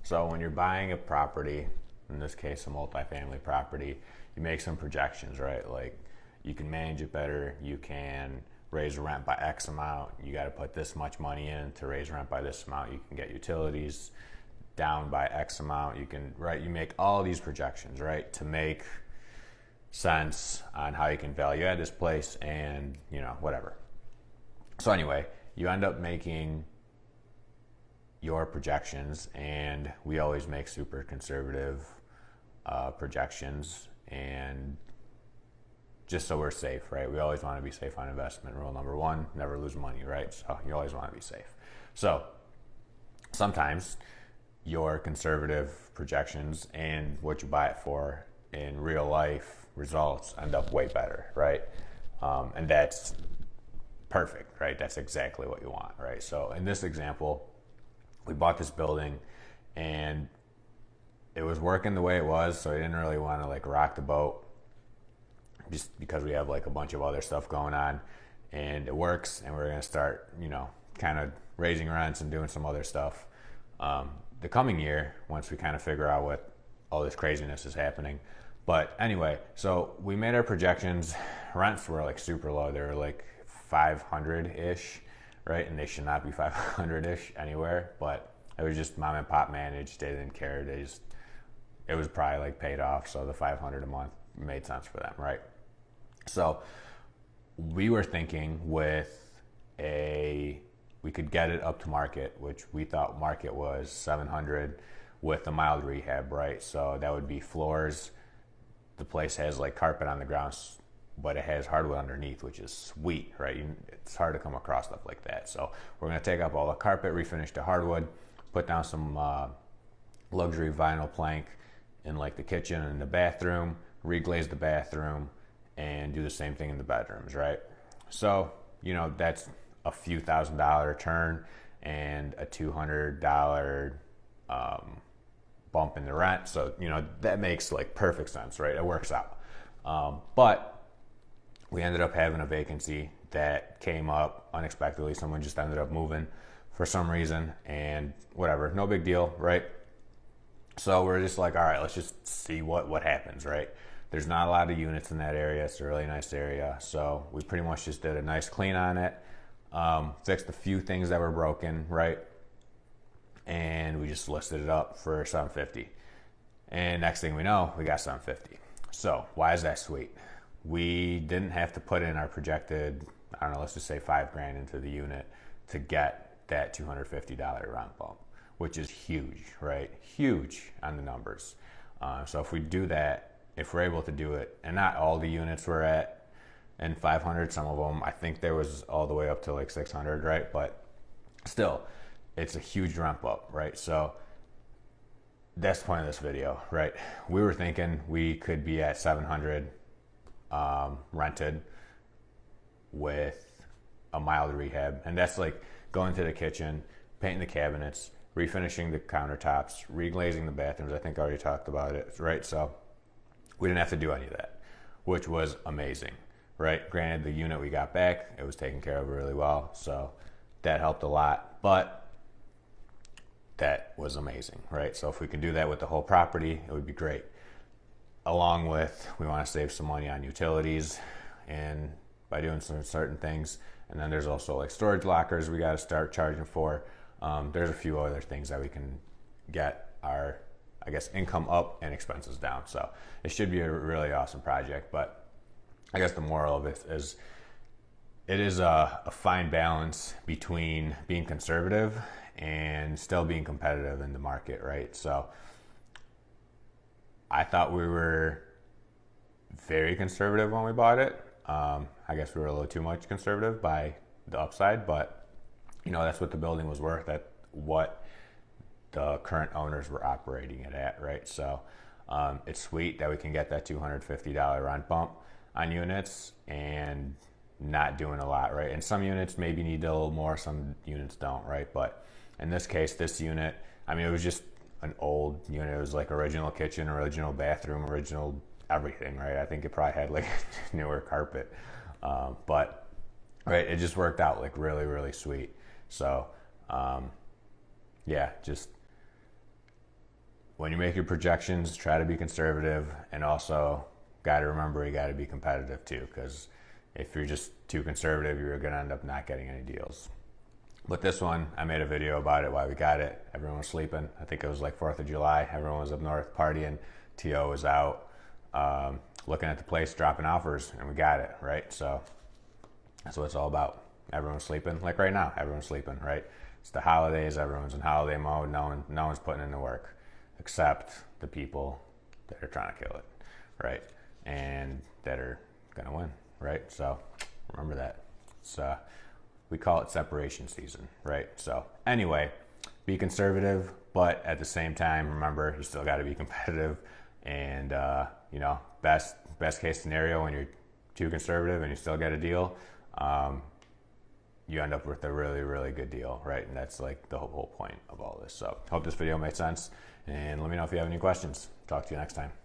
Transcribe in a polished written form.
So when you're buying a property, in this case a multifamily property, you make some projections, right? Like you can manage it better, you can raise rent by X amount, you got to put this much money in to raise rent by this amount, you can get utilities down by X amount, you can, right? You make all these projections, right, to make sense on how you can value add this place and, you know, whatever. So anyway, you end up making your projections, and we always make super conservative projections, and just so we're safe, right? We always want to be safe on investment. Rule number one, never lose money, right? So you always want to be safe. So sometimes your conservative projections and what you buy it for in real life results end up way better, right? And that's perfect, right? That's exactly what you want, right? So in this example, we bought this building and it was working the way it was, so I didn't really want to like rock the boat just because we have like a bunch of other stuff going on, and it works, and we're going to start, you know, kind of raising rents and doing some other stuff the coming year once we kind of figure out what all this craziness is happening. But anyway, so we made our projections. Rents were like super low. They were like 500-ish, right? And they should not be 500-ish anywhere, but it was just mom and pop managed. They didn't care. It was probably like paid off, so the 500 a month made sense for them, right? So we were thinking we could get it up to market, which we thought market was 700 with a mild rehab, right? So that would be floors. The place has like carpet on the ground, but it has hardwood underneath, which is sweet, right? It's hard to come across stuff like that. So we're going to take up all the carpet, refinish the hardwood, put down some luxury vinyl plank in like the kitchen and the bathroom, reglaze the bathroom, and do the same thing in the bedrooms, right? So, you know, that's a few $1,000 turn and a $200 bump in the rent. So, you know, that makes like perfect sense, right? It works out. But we ended up having a vacancy that came up unexpectedly. Someone just ended up moving for some reason, and whatever, no big deal, right? So we're just like, all right, let's just see what happens, right? There's not a lot of units in that area. It's a really nice area. So we pretty much just did a nice clean on it, fixed a few things that were broken, right? And we just listed it up for $750. And next thing we know, we got $750. So why is that sweet? We didn't have to put in our projected, I don't know, let's just say $5,000 into the unit to get that $250 rent bump, which is huge, right? Huge on the numbers. So if we do that, if we're able to do it, and not all the units were at in 500, some of them, I think there was all the way up to like 600, right? But still, it's a huge ramp up, right? So that's the point of this video, right? We were thinking we could be at 700 rented with a mild rehab, and that's like going to the kitchen, painting the cabinets, refinishing the countertops, reglazing the bathrooms. I think I already talked about it, right? So we didn't have to do any of that, which was amazing, right? Granted, the unit we got back, it was taken care of really well, so that helped a lot, but that was amazing, right? So if we could do that with the whole property, it would be great. Along with, we want to save some money on utilities and by doing some certain things. And then there's also like storage lockers we got to start charging for. There's a few other things that we can get our, I guess, income up and expenses down. So it should be a really awesome project. But I guess the moral of it is a fine balance between being conservative and still being competitive in the market, right? So I thought we were very conservative when we bought it. I guess we were a little too much conservative by the upside, but you know, that's what the building was worth, at what the current owners were operating it at, right? So it's sweet that we can get that $250 rent bump on units and not doing a lot, right? And some units maybe need a little more, some units don't, right? But in this case, this unit, I mean, it was just an old unit. It was like original kitchen, original bathroom, original everything, right? I think it probably had like newer carpet, but right, it just worked out like really, really sweet. So yeah, just when you make your projections, try to be conservative, and also got to remember you got to be competitive too, because if you're just too conservative, you're going to end up not getting any deals. But this one, I made a video about it, why we got it. Everyone was sleeping. I think it was like 4th of July. Everyone was up north partying. T.O. was out looking at the place, dropping offers, and we got it, right? So that's what it's all about. Everyone's sleeping. Like right now, everyone's sleeping, right? It's the holidays. Everyone's in holiday mode. No one's putting in the work except the people that are trying to kill it, right? And that are going to win, right? So remember that. So we call it separation season, right? So anyway, be conservative, but at the same time, remember, you still got to be competitive. And, you know, best case scenario, when you're too conservative and you still get a deal, you end up with a really, really good deal, right? And that's like the whole point of all this. So hope this video made sense, and let me know if you have any questions. Talk to you next time.